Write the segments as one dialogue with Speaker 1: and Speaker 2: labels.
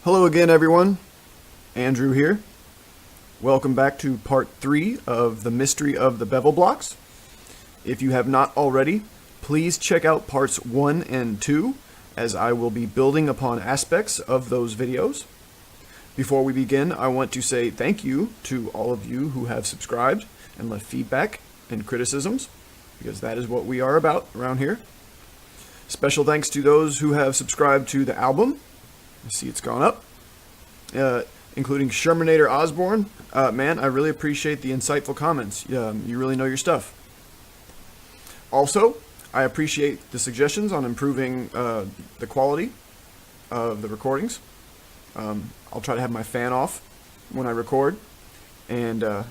Speaker 1: Hello again, everyone. Andrew here. Welcome back to part 3 of the mystery of the bevel blocks. If you have not already, please check out parts 1 and 2, as I will be building upon aspects of those videos. Before we begin, I want to say thank you to all of you who have subscribed and left feedback and criticisms, because that is what we are about around here. Special thanks to those who have subscribed to the album. I see it's gone up. Including Shermanator Osborne. Man, I really appreciate the insightful comments. You really know your stuff. Also, I appreciate the suggestions on improving the quality of the recordings. I'll try to have my fan off when I record. And I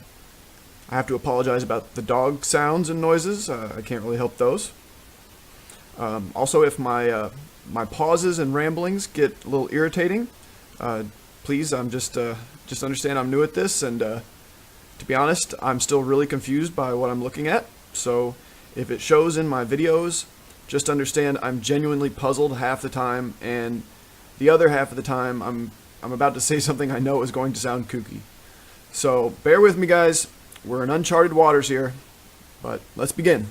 Speaker 1: have to apologize about the dog sounds and noises. I can't really help those. Also, if my pauses and ramblings get a little irritating, please, just understand I'm new at this, and to be honest, I'm still really confused by what I'm looking at. So if it shows in my videos, just understand I'm genuinely puzzled half the time, and the other half of the time I'm about to say something I know is going to sound kooky. So bear with me, guys. We're in uncharted waters here, but let's begin.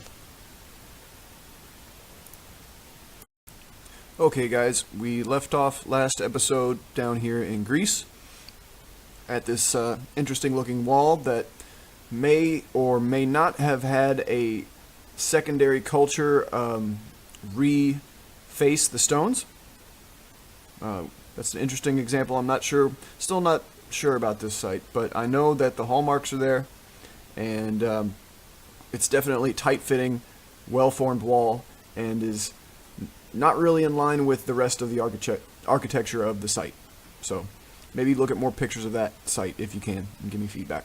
Speaker 1: Okay guys, we left off last episode down here in Greece at this interesting looking wall that may or may not have had a secondary culture reface the stones. That's an interesting example. I'm not sure, still not sure about this site, but I know that the hallmarks are there, and it's definitely tight-fitting, well-formed wall, and is not really in line with the rest of the architecture of the site. So maybe look at more pictures of that site if you can and give me feedback.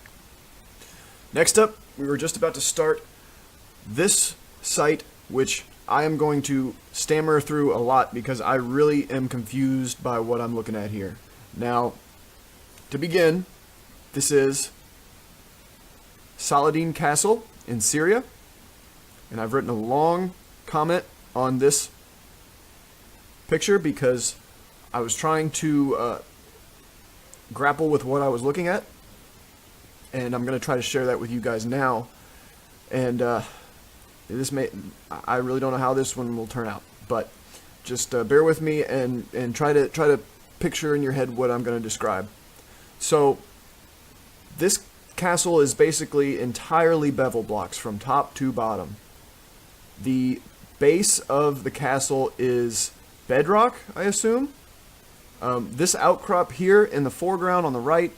Speaker 1: Next up, we were just about to start this site, which I am going to stammer through a lot because I really am confused by what I'm looking at here. Now, to begin, this is Saladin Castle in Syria, and I've written a long comment on this picture because I was trying to grapple with what I was looking at, and I'm going to try to share that with you guys now. And I really don't know how this one will turn out, but just bear with me and try to picture in your head what I'm going to describe. So this castle is basically entirely bevel blocks from top to bottom. The base of the castle is bedrock, I assume. This outcrop here in the foreground on the right,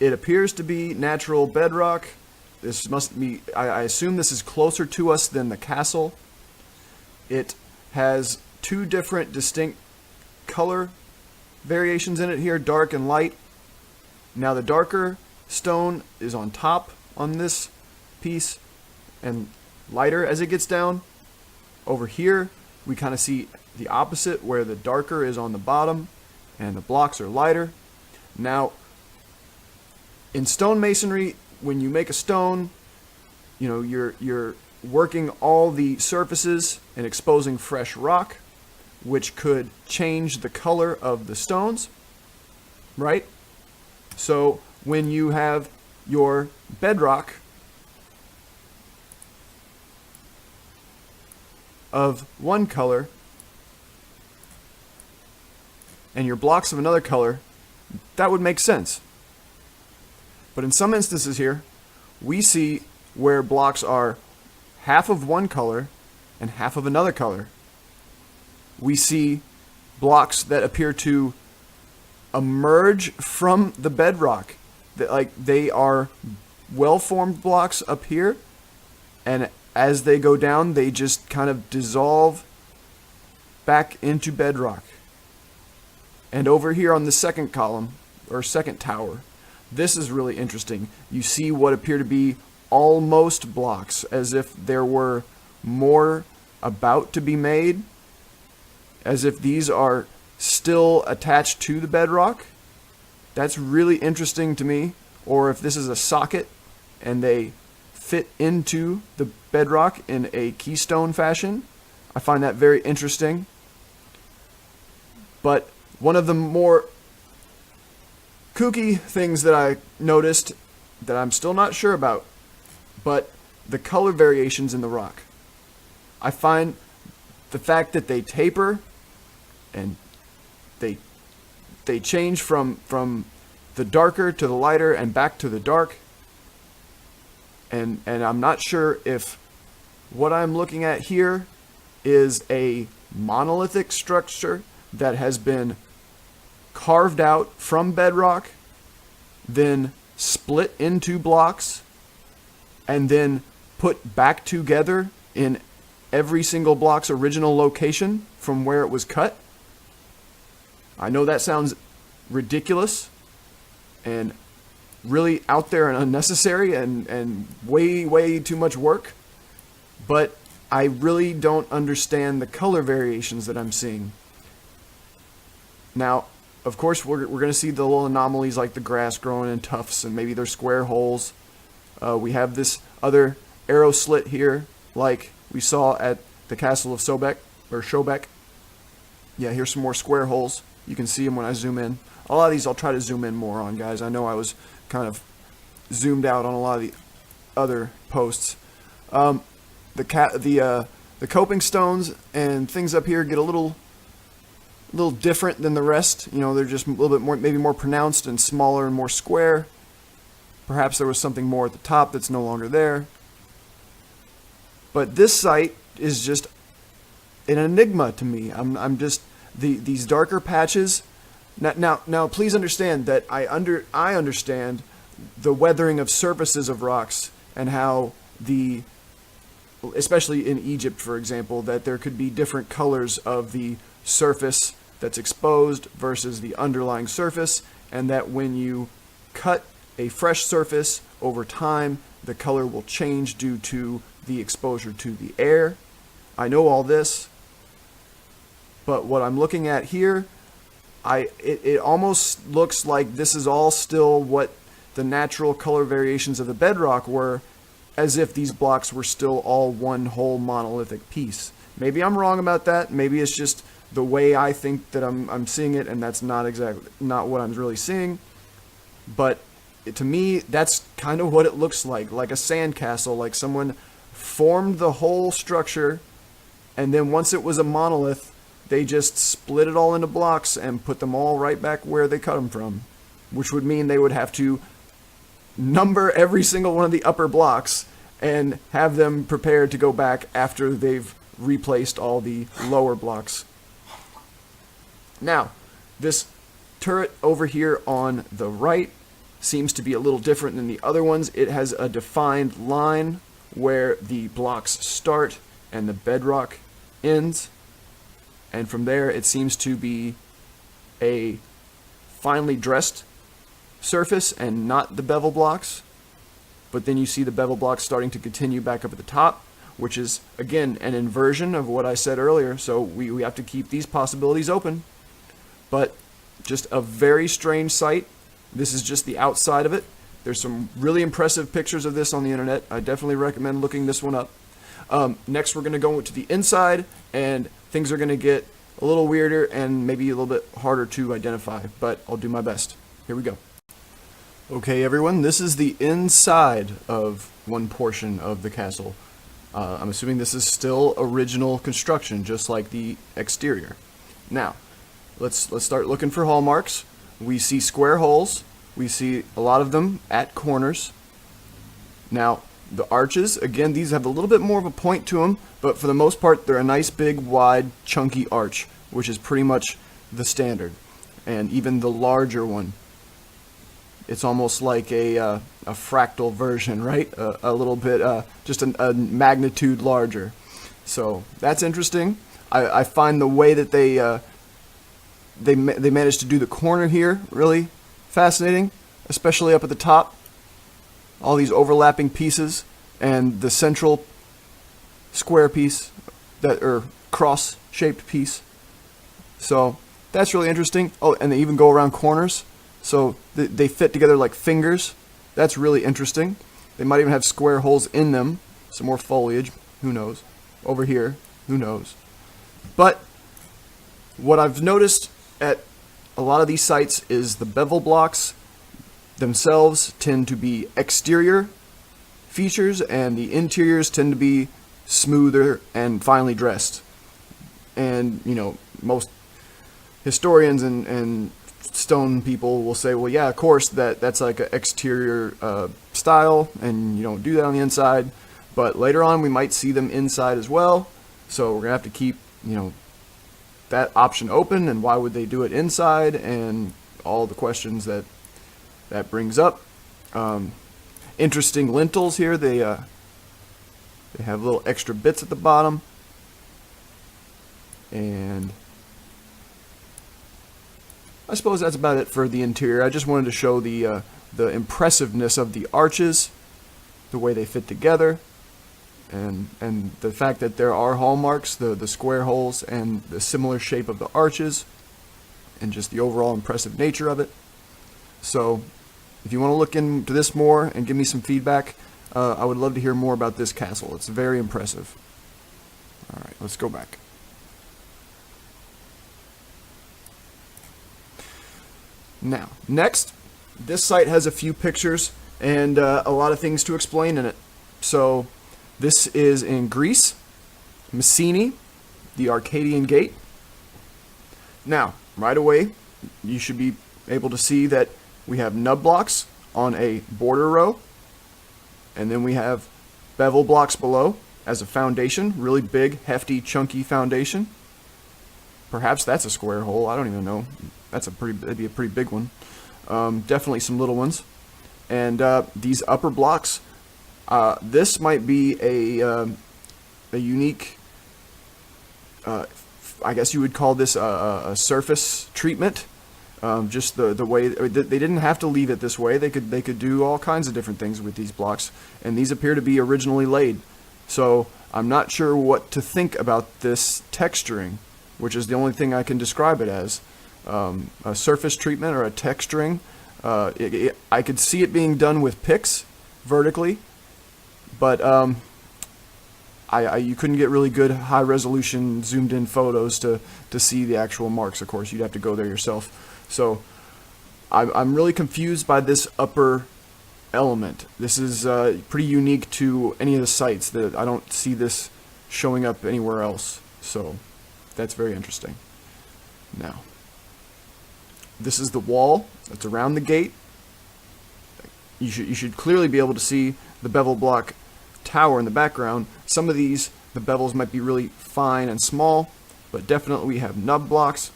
Speaker 1: it appears to be natural bedrock. This must be, I assume this is closer to us than the castle. It has two different distinct color variations in it here, dark and light. Now the darker stone is on top on this piece and lighter as it gets down. Over here we kind of see the opposite, where the darker is on the bottom and the blocks are lighter. Now, in stone masonry, when you make a stone, you know, you're working all the surfaces and exposing fresh rock, which could change the color of the stones, right? So when you have your bedrock of one color and your blocks of another color, that would make sense. But in some instances here, we see where blocks are half of one color and half of another color. We see blocks that appear to emerge from the bedrock. Like they are well-formed blocks up here, and as they go down, they just kind of dissolve back into bedrock. And over here on the second column, or second tower, this is really interesting. You see what appear to be almost blocks, as if there were more about to be made, as if these are still attached to the bedrock. That's really interesting to me. Or if this is a socket and they fit into the bedrock in a keystone fashion. I find that very interesting. But one of the more kooky things that I noticed that I'm still not sure about, but the color variations in the rock. I find the fact that they taper and they change from the darker to the lighter and back to the dark, and I'm not sure if what I'm looking at here is a monolithic structure that has been carved out from bedrock, then split into blocks, and then put back together in every single block's original location from where it was cut. I know that sounds ridiculous and really out there and unnecessary and way too much work, but I really don't understand the color variations that I'm seeing. Now, of course, we're going to see the little anomalies like the grass growing in tufts and maybe they're square holes. We have this other arrow slit here like we saw at the castle of Schobek. Yeah, here's some more square holes. You can see them when I zoom in. A lot of these I'll try to zoom in more on, guys. I know I was kind of zoomed out on a lot of the other posts. The coping stones and things up here get a little different than the rest. You know, they're just a little bit more, maybe more pronounced and smaller and more square. Perhaps there was something more at the top that's no longer there. But this site is just an enigma to me. I'm just these darker patches. Now, please understand that I understand the weathering of surfaces of rocks and how especially in Egypt, for example, that there could be different colors of the surface that's exposed versus the underlying surface, and that when you cut a fresh surface over time, the color will change due to the exposure to the air. I know all this, but what I'm looking at here, it almost looks like this is all still what the natural color variations of the bedrock were, as if these blocks were still all one whole monolithic piece. Maybe I'm wrong about that. Maybe it's just the way I think that I'm seeing it, and that's not what I'm really seeing. But to me, that's kind of what it looks like a sandcastle, like someone formed the whole structure, and then once it was a monolith, they just split it all into blocks and put them all right back where they cut them from, which would mean they would have to number every single one of the upper blocks and have them prepared to go back after they've replaced all the lower blocks. Now, this turret over here on the right seems to be a little different than the other ones. It has a defined line where the blocks start and the bedrock ends. And from there, it seems to be a finely dressed surface and not the bevel blocks. But then you see the bevel blocks starting to continue back up at the top, which is, again, an inversion of what I said earlier. So we have to keep these possibilities open. But just a very strange site. This is just the outside of it. There's some really impressive pictures of this on the internet. I definitely recommend looking this one up. Next, we're going to go to the inside, and things are going to get a little weirder and maybe a little bit harder to identify, but I'll do my best. Here we go. Okay, everyone, this is the inside of one portion of the castle. I'm assuming this is still original construction, just like the exterior. Now, let's start looking for hallmarks. We see square holes. We see a lot of them at corners. Now, the arches, again, these have a little bit more of a point to them, but for the most part, they're a nice, big, wide, chunky arch, which is pretty much the standard. And even the larger one, it's almost like a fractal version, right? A little bit, just a magnitude larger. So that's interesting. I find the way that they managed to do the corner here really fascinating, especially up at the top. All these overlapping pieces and the central square piece, or cross-shaped piece. So that's really interesting. Oh, and they even go around corners, so they fit together like fingers. That's really interesting. They might even have square holes in them. Some more foliage, who knows? Over here, who knows? But what I've noticed at a lot of these sites is the bevel blocks themselves tend to be exterior features, and the interiors tend to be smoother and finely dressed. And, you know, most historians and stone people will say, well, yeah, of course, that's like an exterior style, and you don't do that on the inside. But later on, we might see them inside as well. So we're going to have to keep, you know, that option open, and why would they do it inside, and all the questions that brings up. Interesting lintels here. They have little extra bits at the bottom, and I suppose that's about it for the interior. I just wanted to show the impressiveness of the arches, the way they fit together, and the fact that there are hallmarks, the square holes, and the similar shape of the arches, and just the overall impressive nature of it. So if you want to look into this more and give me some feedback, I would love to hear more about this castle. It's very impressive. All right, let's go back. Now, next, this site has a few pictures and a lot of things to explain in it. So this is in Greece, Messini, the Arcadian Gate. Now, right away, you should be able to see that we have nub blocks on a border row, and then we have bevel blocks below as a foundation, really big, hefty, chunky foundation. Perhaps that's a square hole, I don't even know. That'd be a pretty big one. Definitely some little ones. And these upper blocks, this might be a unique, I guess you would call this a surface treatment. Just the way they didn't have to leave it this way. They could do all kinds of different things with these blocks, and these appear to be originally laid. So I'm not sure what to think about this texturing, which is the only thing I can describe it as. A surface treatment or a texturing. I could see it being done with picks vertically, but you couldn't get really good high resolution zoomed in photos to see the actual marks. Of course, you'd have to go there yourself. So I'm really confused by this upper element. This is pretty unique to any of the sites. That I don't see this showing up anywhere else. So that's very interesting. Now, this is the wall that's around the gate. You should clearly be able to see the bevel block tower in the background. Some of these, the bevels might be really fine and small, but definitely we have nub blocks.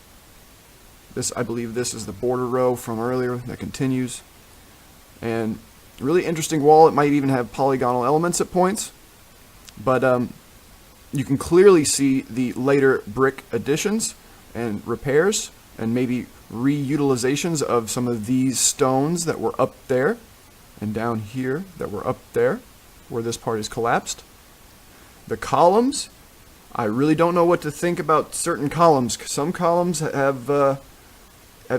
Speaker 1: This, I believe this is the border row from earlier that continues. And really interesting wall. It might even have polygonal elements at points, but you can clearly see the later brick additions and repairs, and maybe reutilizations of some of these stones that were up there and down here that were up there where this part is collapsed. The columns, I really don't know what to think about certain columns. Some columns have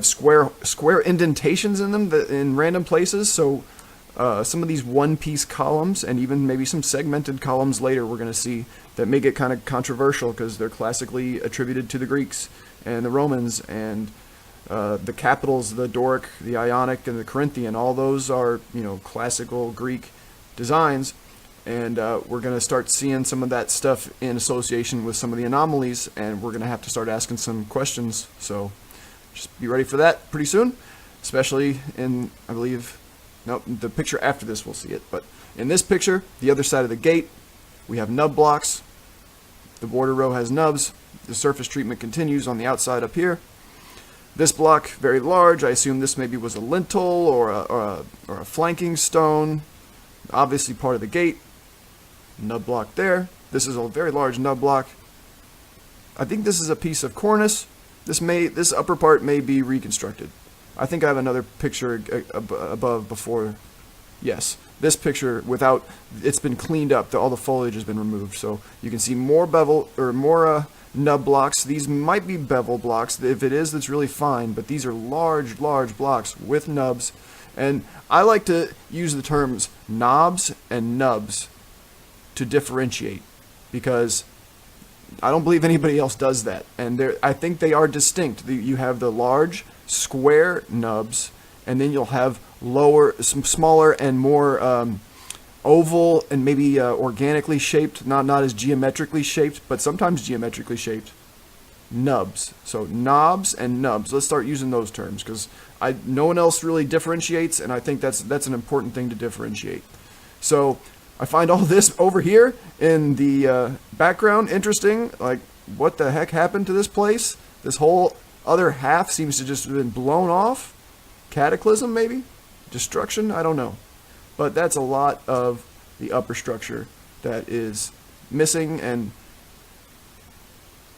Speaker 1: square indentations in them in random places. So some of these one-piece columns, and even maybe some segmented columns later, we're going to see that may get kind of controversial because they're classically attributed to the Greeks and the Romans, and the capitals, the Doric, the Ionic, and the Corinthian. All those are, you know, classical Greek designs, and we're going to start seeing some of that stuff in association with some of the anomalies, and we're going to have to start asking some questions. So just be ready for that pretty soon, especially in, I believe, nope, the picture after this we'll see it, but in this picture, the other side of the gate, we have nub blocks. The border row has nubs. The surface treatment continues on the outside up here. This block, very large. I assume this maybe was a lintel or a flanking stone. Obviously part of the gate. Nub block there. This is a very large nub block. I think this is a piece of cornice. This upper part may be reconstructed. I think I have another picture above before. Yes, this picture without, it's been cleaned up. All the foliage has been removed, so you can see more bevel or more nub blocks. These might be bevel blocks. If it is, that's really fine, but these are large blocks with nubs. And I like to use the terms knobs and nubs to differentiate, because I don't believe anybody else does that. And I think they are distinct. You have the large square nubs, and then you'll have some smaller and more oval and maybe organically shaped, not as geometrically shaped, but sometimes geometrically shaped nubs. So knobs and nubs. Let's start using those terms because no one else really differentiates, and I think that's an important thing to differentiate. So I find all this over here in the background interesting. Like, what the heck happened to this place? This whole other half seems to just have been blown off. Cataclysm, maybe? Destruction? I don't know. But that's a lot of the upper structure that is missing, and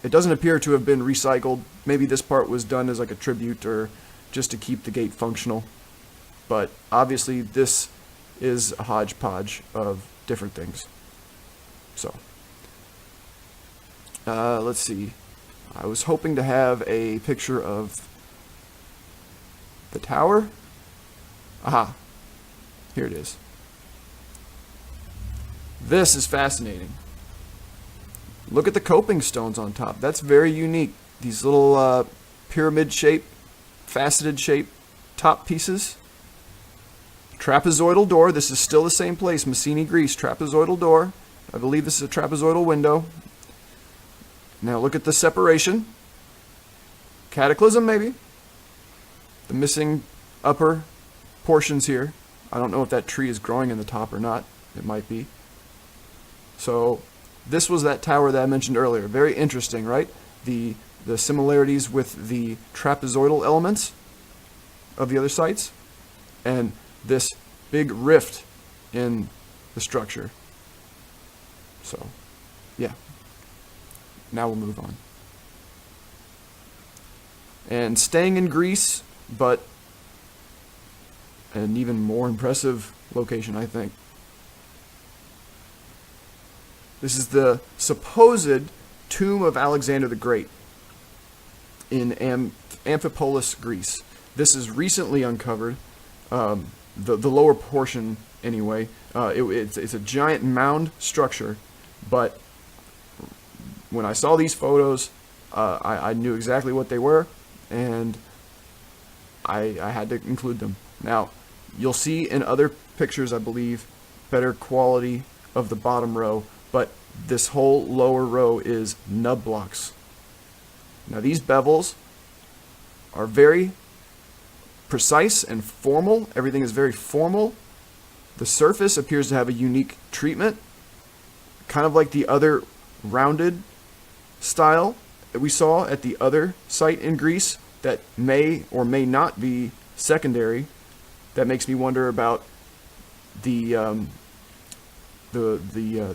Speaker 1: it doesn't appear to have been recycled. Maybe this part was done as like a tribute or just to keep the gate functional. But obviously this is a hodgepodge of different things. So, let's see. I was hoping to have a picture of the tower. Aha. Here it is. This is fascinating. Look at the coping stones on top. That's very unique. These little pyramid shape, faceted shape top pieces. Trapezoidal door. This is still the same place. Messini, Greece. Trapezoidal door. I believe this is a trapezoidal window. Now look at the separation. Cataclysm, maybe. The missing upper portions here. I don't know if that tree is growing in the top or not. It might be. So this was that tower that I mentioned earlier. Very interesting, right? The similarities with the trapezoidal elements of the other sites, and this big rift in the structure. So, yeah. Now we'll move on. And staying in Greece, but an even more impressive location, I think. This is the supposed tomb of Alexander the Great in Amphipolis, Greece. This is recently uncovered, the lower portion anyway. It's a giant mound structure, but when I saw these photos, I knew exactly what they were, and I had to include them. Now, you'll see in other pictures, I believe, better quality of the bottom row, but this whole lower row is nub blocks. Now, these bevels are very precise and formal. Everything is very formal. The surface appears to have a unique treatment, kind of like the other rounded style that we saw at the other site in Greece that may or may not be secondary. That makes me wonder about the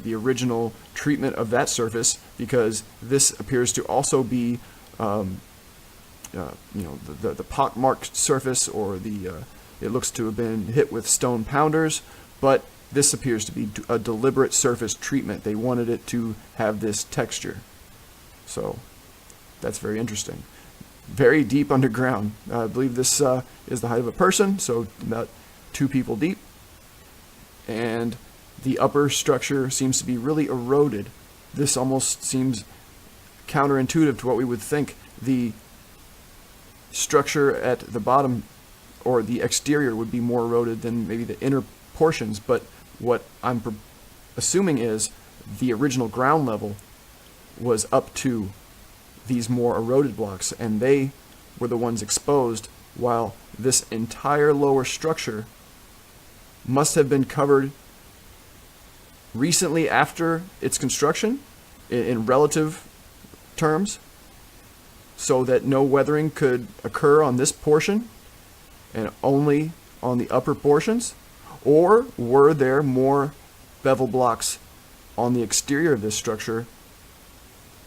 Speaker 1: original treatment of that surface, because this appears to also be the pockmarked surface, or it looks to have been hit with stone pounders, but this appears to be a deliberate surface treatment. They wanted it to have this texture. So that's very interesting. Very deep underground. I believe this is the height of a person, so about 2 people deep. And the upper structure seems to be really eroded. This almost seems counterintuitive to what we would think. The structure at the bottom, or the exterior, would be more eroded than maybe the inner portions, but what I'm assuming is the original ground level was up to these more eroded blocks, and they were the ones exposed, while this entire lower structure must have been covered recently after its construction in relative terms, so that no weathering could occur on this portion and only on the upper portions? Or were there more bevel blocks on the exterior of this structure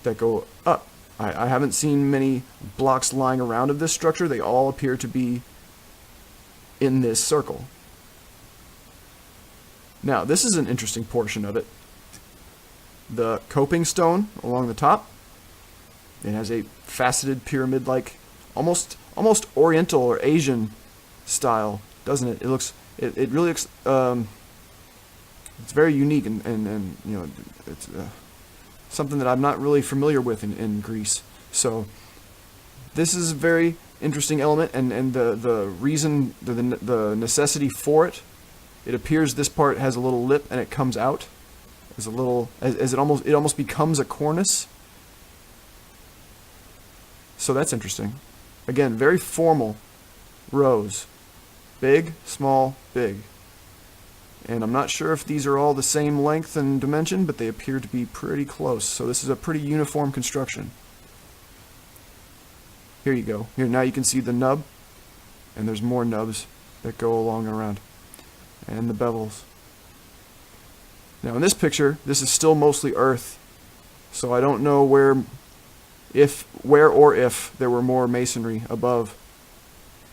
Speaker 1: that go up? I haven't seen many blocks lying around of this structure. They all appear to be in this circle. Now, this is an interesting portion of it. The coping stone along the top. It has a faceted pyramid-like, almost Oriental or Asian style, doesn't it? It really looks. It's very unique, and it's something that I'm not really familiar with in Greece. So this is very interesting element, and the reason, the necessity for it. It appears this part has a little lip and it comes out as a little, as it almost becomes a cornice. So that's interesting. Again, very formal rows. Big, small, big. And I'm not sure if these are all the same length and dimension, but they appear to be pretty close. So this is a pretty uniform construction. Here you go. Here, now you can see the nub, and there's more nubs that go along and around, and the bevels. Now in this picture, this is still mostly earth, so I don't know where or if there were more masonry above.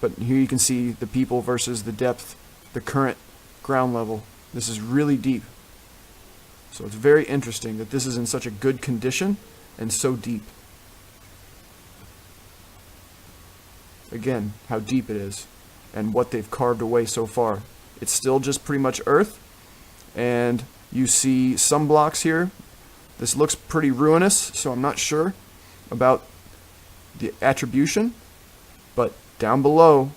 Speaker 1: But here you can see the people versus the depth, the current ground level. This is really deep. So it's very interesting that this is in such a good condition and so deep. Again, how deep it is and what they've carved away so far. It's still just pretty much earth, and you see some blocks here. This looks pretty ruinous, so I'm not sure about the attribution, but down below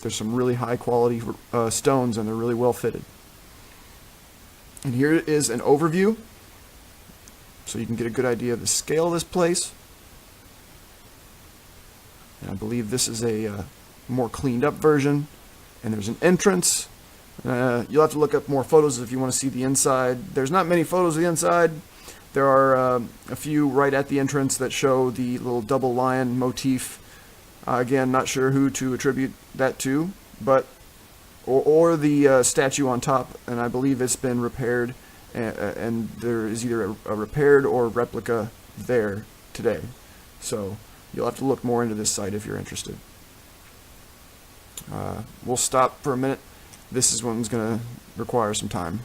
Speaker 1: there's some really high quality stones, and they're really well fitted. And here is an overview so you can get a good idea of the scale of this place. And I believe this is a more cleaned up version, and there's an entrance. You'll have to look up more photos if you want to see the inside. There's not many photos of the inside. There are a few right at the entrance that show the little double lion motif. Again, not sure who to attribute that to, but or the statue on top, and I believe it's been repaired, and there is either a repaired or replica there today. So you'll have to look more into this site if you're interested. We'll stop for a minute. This one's going to require some time.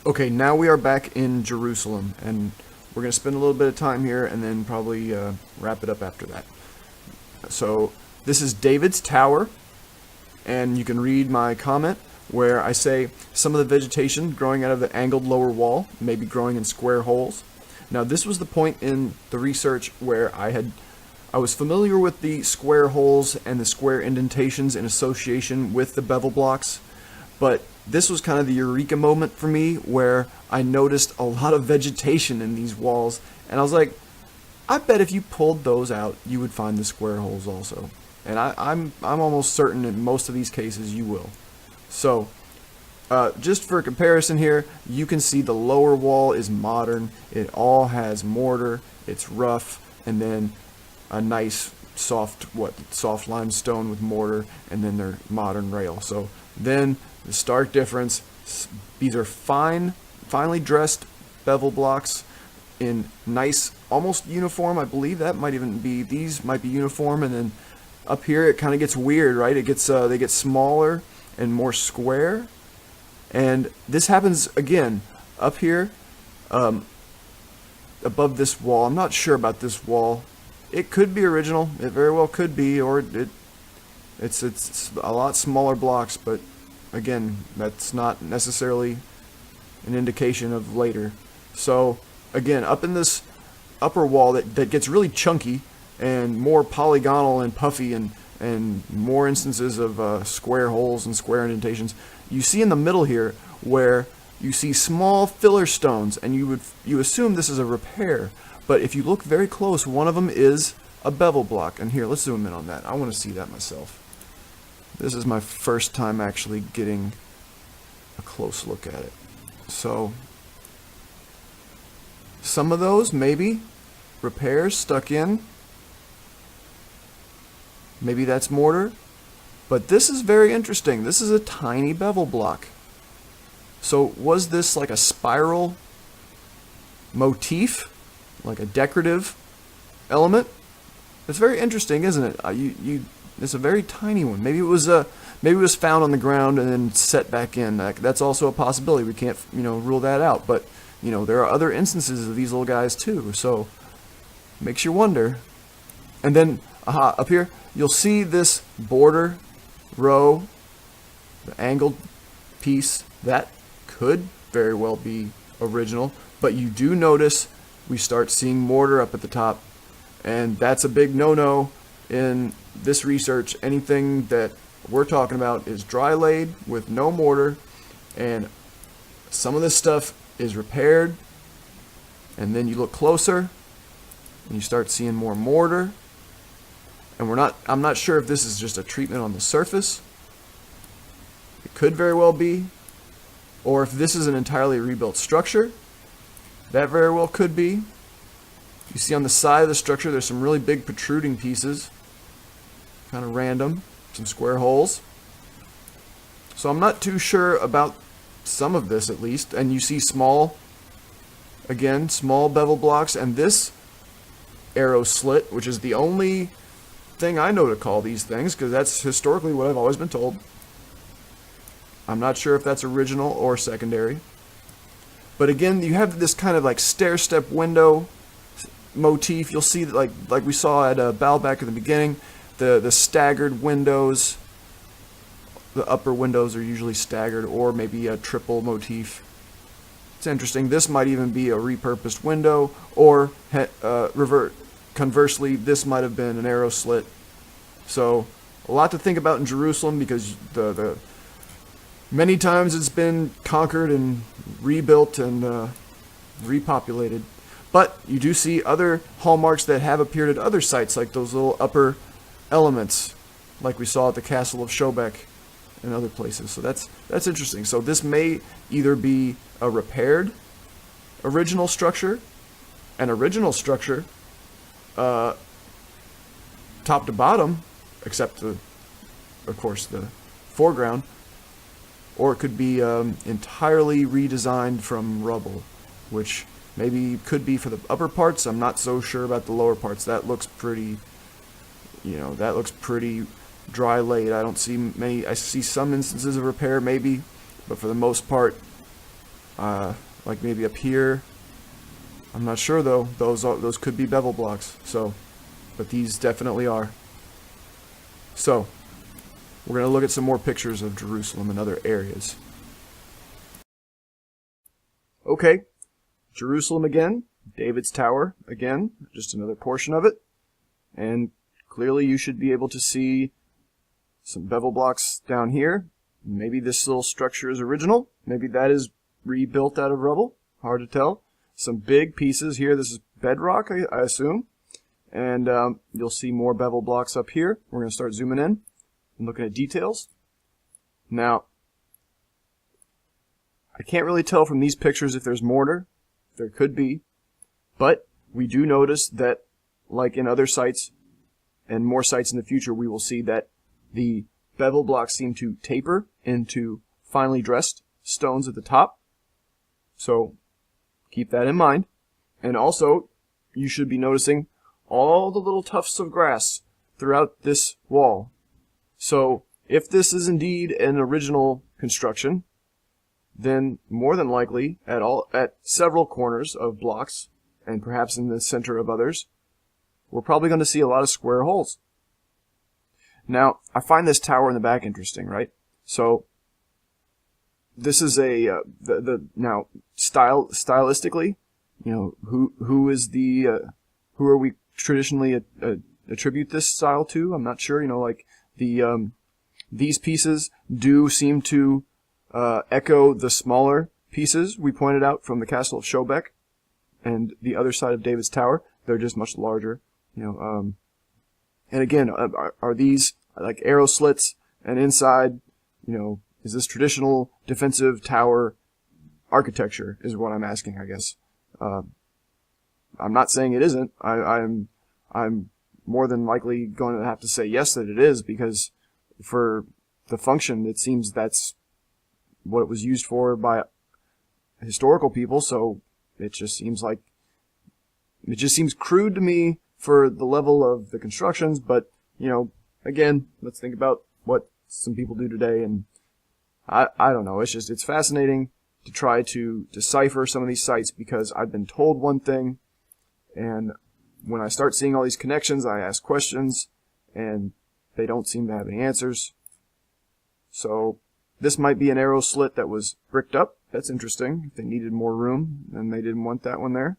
Speaker 1: Okay, now we are back in Jerusalem, and we're going to spend a little bit of time here and then probably wrap it up after that. So this is David's Tower, and you can read my comment where I say some of the vegetation growing out of the angled lower wall may be growing in square holes. Now this was the point in the research where I was familiar with the square holes and the square indentations in association with the bevel blocks, but this was kind of the eureka moment for me where I noticed a lot of vegetation in these walls, and I was like, I bet if you pulled those out, you would find the square holes also. And I'm almost certain in most of these cases you will. So, just for comparison here, you can see the lower wall is modern. It all has mortar, it's rough, and then a nice soft limestone with mortar, and then their modern rail. So then the stark difference, these are finely dressed bevel blocks in nice, almost uniform. I believe that might even be, these might be uniform, and then up here it kind of gets weird, right? It gets they get smaller and more square, and this happens again up here above this wall. I'm not sure about this wall. It could be original. It very well could be, or it's a lot smaller blocks, but again, that's not necessarily an indication of later. So again, up in this upper wall that gets really chunky and more polygonal and puffy, and more instances of square holes and square indentations. You see in the middle here where you see small filler stones, and you assume this is a repair, but if you look very close, one of them is a bevel block. And here, let's zoom in on that. I want to see that myself. This is my first time actually getting a close look at it. So some of those maybe repairs stuck in. Maybe that's mortar. But this is very interesting. This is a tiny bevel block. So was this like a spiral motif? Like a decorative element? It's very interesting, isn't it? It's a very tiny one. Maybe it was found on the ground and then set back in. That's also a possibility. We can't rule that out. But there are other instances of these little guys too. So makes you wonder. And then up here you'll see this border row, the angled piece that could very well be original. But you do notice we start seeing mortar up at the top, and that's a big no-no in this research, anything that we're talking about is dry laid with no mortar, and some of this stuff is repaired, and then you look closer and you start seeing more mortar. And I'm not sure if this is just a treatment on the surface. It could very well be. Or if this is an entirely rebuilt structure, that very well could be. You see on the side of the structure there's some really big protruding pieces. Kind of random. Some square holes. So I'm not too sure about some of this, at least. And you see small bevel blocks, and this arrow slit, which is the only thing I know to call these things, because that's historically what I've always been told. I'm not sure if that's original or secondary. But again, you have this kind of like stair-step window motif. You'll see that like we saw at Baalbek in the beginning, the staggered windows. The upper windows are usually staggered, or maybe a triple motif. It's interesting. This might even be a repurposed window, or conversely, this might have been an arrow slit. So a lot to think about in Jerusalem, because the many times it's been conquered and rebuilt and repopulated. But you do see other hallmarks that have appeared at other sites, like those little upper elements, like we saw at the Castle of Schobek and other places. So that's interesting. So this may either be a repaired original structure, an original structure, top to bottom, except of course the foreground, or it could be entirely redesigned from rubble, which maybe could be for the upper parts. I'm not so sure about the lower parts. That looks pretty, that looks pretty dry laid. I don't see many. I see some instances of repair maybe, but for the most part, like maybe up here, I'm not sure though. Those could be bevel blocks. So, but these definitely are. So, we're going to look at some more pictures of Jerusalem and other areas. Okay, Jerusalem again, David's Tower again, just another portion of it. And clearly you should be able to see some bevel blocks down here. Maybe this little structure is original. Maybe that is rebuilt out of rubble. Hard to tell. Some big pieces here. This is bedrock, I assume. And you'll see more bevel blocks up here. We're going to start zooming in and looking at details. Now, I can't really tell from these pictures if there's mortar. There could be. But we do notice that, like in other sites, and more sites in the future, we will see that the bevel blocks seem to taper into finely dressed stones at the top. So keep that in mind. And also, you should be noticing all the little tufts of grass throughout this wall. So if this is indeed an original construction, then more than likely at several corners of blocks, and perhaps in the center of others, we're probably going to see a lot of square holes. Now, I find this tower in the back interesting, right? So this is a now stylistically, who are we traditionally attribute this style to? I'm not sure. Like these pieces do seem to echo the smaller pieces we pointed out from the Castle of Schobek and the other side of David's Tower. They're just much larger. And again, are these like arrow slits? And inside, is this traditional defensive tower architecture? Is what I'm asking, I guess. I'm not saying it isn't. I'm more than likely going to have to say yes that it is, because for the function, it seems that's what it was used for by historical people. So it just seems crude to me for the level of the constructions. But again, let's think about what some people do today, and I don't know. It's fascinating to try to decipher some of these sites, because I've been told one thing, and when I start seeing all these connections, I ask questions, and they don't seem to have any answers. So this might be an arrow slit that was bricked up. That's interesting. If they needed more room, and they didn't want that one there.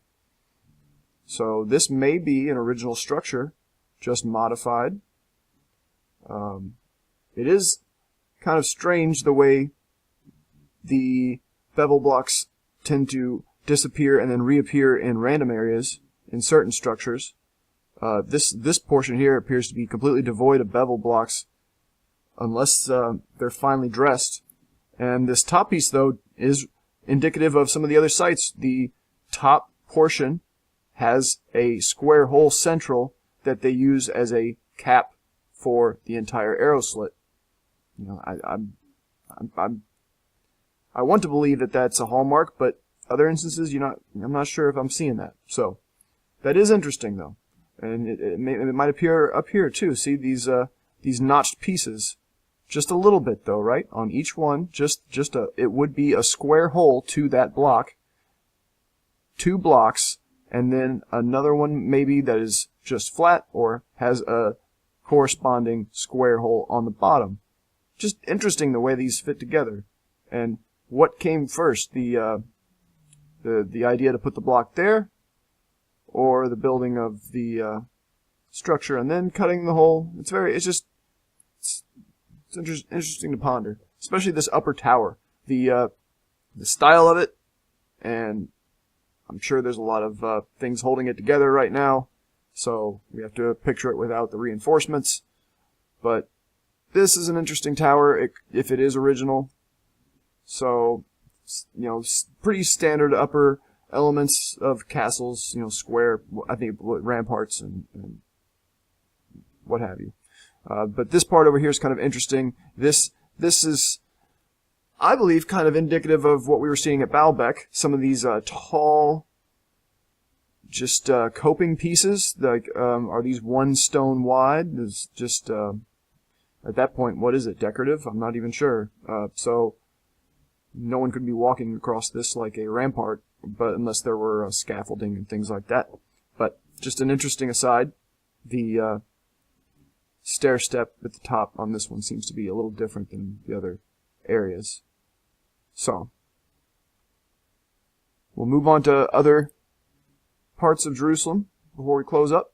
Speaker 1: So this may be an original structure, just modified It is kind of strange the way the bevel blocks tend to disappear and then reappear in random areas in certain structures. This portion here appears to be completely devoid of bevel blocks unless they're finely dressed. And this top piece, though, is indicative of some of the other sites. The top portion has a square hole central that they use as a cap for the entire arrow slit. You know, I want to believe that that's a hallmark, but other instances, I'm not sure if I'm seeing that. So that is interesting, though, and it might appear up here too. See these notched pieces, just a little bit though, right? On each one, it would be a square hole to that block, 2 blocks, and then another one maybe that is just flat or has a corresponding square hole on the bottom. Just interesting the way these fit together. And what came first, the idea to put the block there, or the building of the structure and then cutting the hole? It's interesting to ponder, especially this upper tower, the style of it, and I'm sure there's a lot of things holding it together right now, so we have to picture it without the reinforcements. But this is an interesting tower if it is original. So, pretty standard upper elements of castles, square, I think ramparts and what have you. But this part over here is kind of interesting. This is, I believe, kind of indicative of what we were seeing at Baalbek. Some of these tall, just coping pieces, like are these 1 stone wide? It's just at that point, what is it? Decorative? I'm not even sure. So no one could be walking across this like a rampart, but unless there were scaffolding and things like that. But just an interesting aside, the stair step at the top on this one seems to be a little different than the other areas. So we'll move on to other parts of Jerusalem before we close up.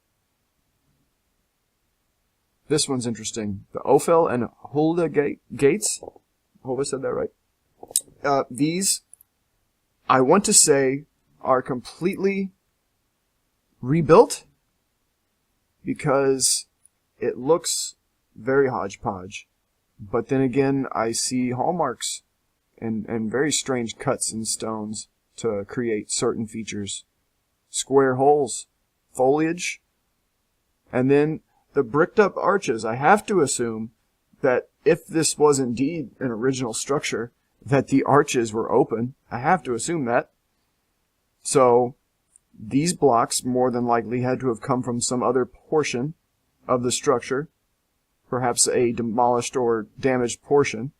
Speaker 1: This one's interesting. The Ophel and Hulda gates. I hope I said that right. These, I want to say, are completely rebuilt because it looks very hodgepodge. But then again, I see hallmarks and very strange cuts in stones to create certain features. Square holes, foliage, and then the bricked up arches. I have to assume that if this was indeed an original structure, that the arches were open. I have to assume that. So these blocks more than likely had to have come from some other portion of the structure, perhaps a demolished or damaged portion.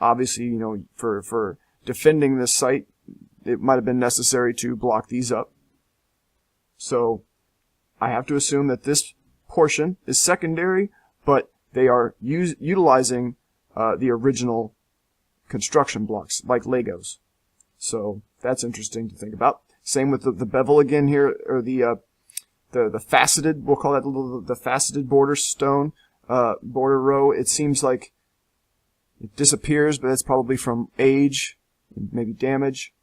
Speaker 1: Obviously, for defending this site, it might have been necessary to block these up. So I have to assume that this portion is secondary, but they are utilizing the original construction blocks, like Legos. So that's interesting to think about. Same with the bevel again here, or the faceted, we'll call that the faceted border stone, border row. It seems like it disappears, but that's probably from age, maybe damage.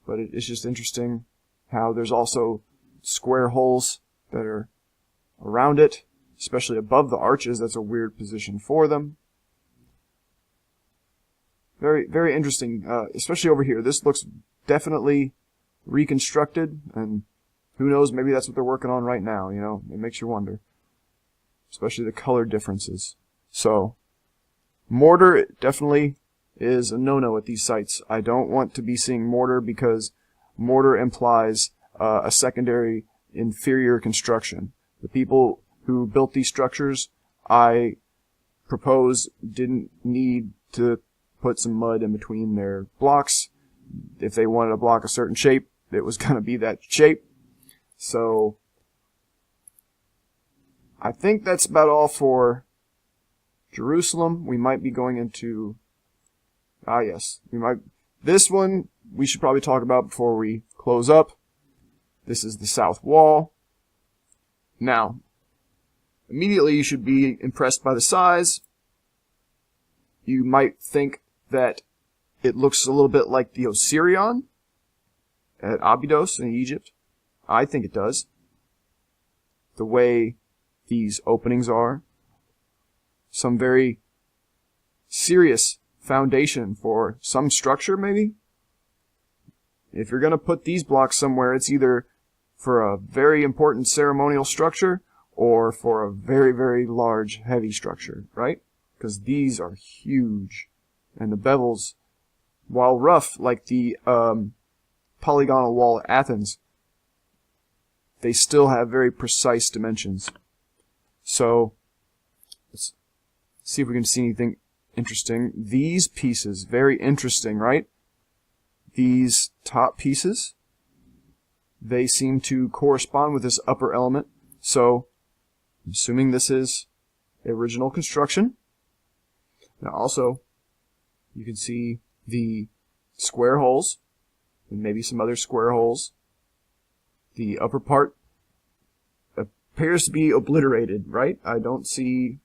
Speaker 1: But it's just interesting how there's also square holes that are around it, especially above the arches. That's a weird position for them. Very, very interesting, especially over here. This looks definitely reconstructed, and who knows, maybe that's what they're working on right now, It makes you wonder, especially the color differences. So, mortar definitely is a no-no at these sites. I don't want to be seeing mortar because mortar implies a secondary inferior construction. The people who built these structures, I propose, didn't need to put some mud in between their blocks. If they wanted a block a certain shape, it was going to be that shape. So I think that's about all for Jerusalem. We might be going into this one we should probably talk about before we close up. This is the south wall. Now, immediately you should be impressed by the size. You might think that it looks a little bit like the Osirion at Abydos in Egypt. I think it does. The way these openings are. Some very serious foundation for some structure, maybe. If you're going to put these blocks somewhere, it's either for a very important ceremonial structure or for a very, very large, heavy structure, right? Because these are huge. And the bevels, while rough, like the polygonal wall at Athens, they still have very precise dimensions. So, let's see if we can see anything interesting. These pieces, very interesting, right? These top pieces, they seem to correspond with this upper element. So, I'm assuming this is the original construction. Now also, you can see the square holes, and maybe some other square holes. The upper part appears to be obliterated, right? I don't see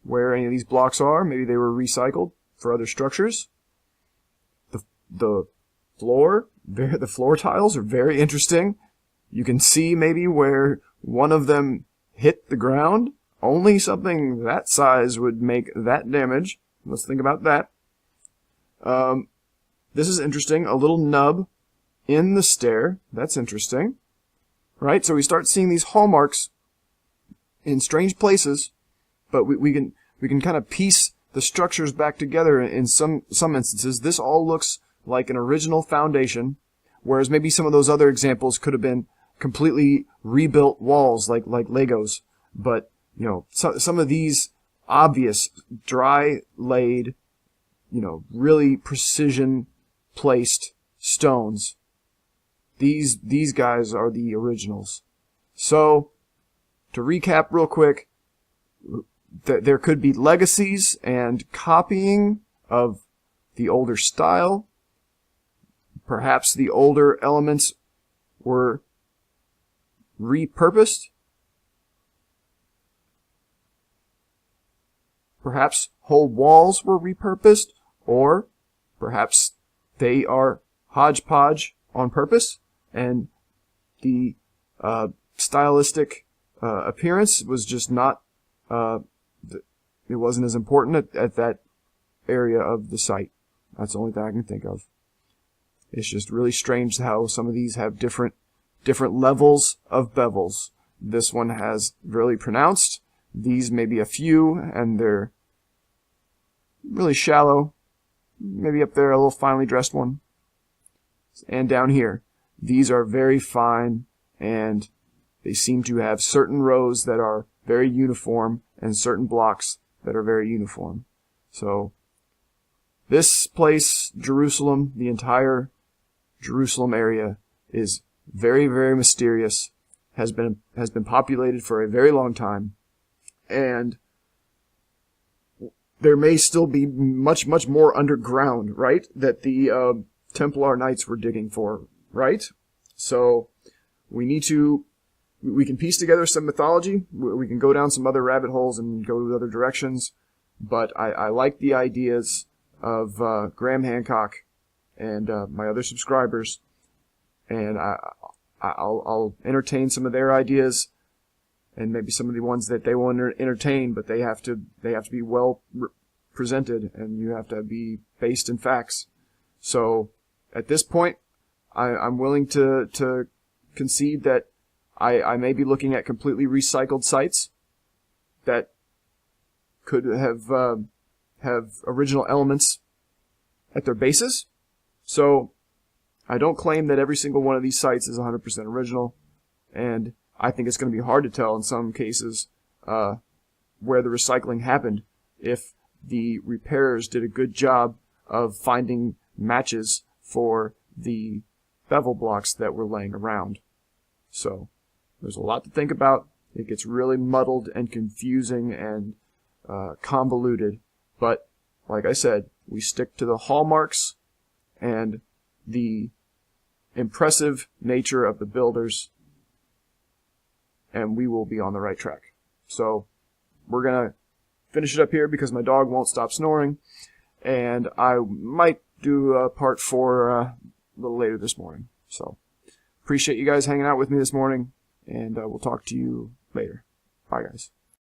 Speaker 1: where any of these blocks are. Maybe they were recycled for other structures. The floor, the floor tiles are very interesting. You can see maybe where one of them hit the ground. Only something that size would make that damage. Let's think about that. This is interesting. A little nub in the stair. That's interesting. Right? So we start seeing these hallmarks in strange places, but we can kind of piece the structures back together in some instances. This all looks like an original foundation, whereas maybe some of those other examples could have been completely rebuilt walls like Legos. But you know, some of these obvious dry laid, you know, really precision placed stones, these guys are the originals. So to recap real quick, there could be legacies and copying of the older style. Perhaps the older elements were repurposed. Perhaps whole walls were repurposed, or perhaps they are hodgepodge on purpose, and the stylistic appearance was just not, it wasn't as important at that area of the site. That's the only thing I can think of. It's just really strange how some of these have different levels of bevels. This one has really pronounced. These may be a few, and they're really shallow. Maybe up there a little finely dressed one. And down here, these are very fine, and they seem to have certain rows that are very uniform and certain blocks that are very uniform. So this place, Jerusalem, the entire Jerusalem area, is very, very mysterious, has been populated for a very long time, and there may still be much, much more underground, right, that the Templar Knights were digging for, right? So we can piece together some mythology, we can go down some other rabbit holes and go other directions, but I like the ideas of Graham Hancock and my other subscribers, and I'll entertain some of their ideas, and maybe some of the ones that they will entertain, but they have to be well presented, and you have to be based in facts. So at this point, I'm willing to concede that I may be looking at completely recycled sites that could have original elements at their bases. So I don't claim that every single one of these sites is 100% original, and I think it's going to be hard to tell in some cases where the recycling happened if the repairers did a good job of finding matches for the bevel blocks that were laying around. So there's a lot to think about. It gets really muddled and confusing and convoluted, but like I said, we stick to the hallmarks and the impressive nature of the builders, and we will be on the right track. So we're going to finish it up here because my dog won't stop snoring. And I might do part 4 a little later this morning. So appreciate you guys hanging out with me this morning, and we'll talk to you later. Bye, guys.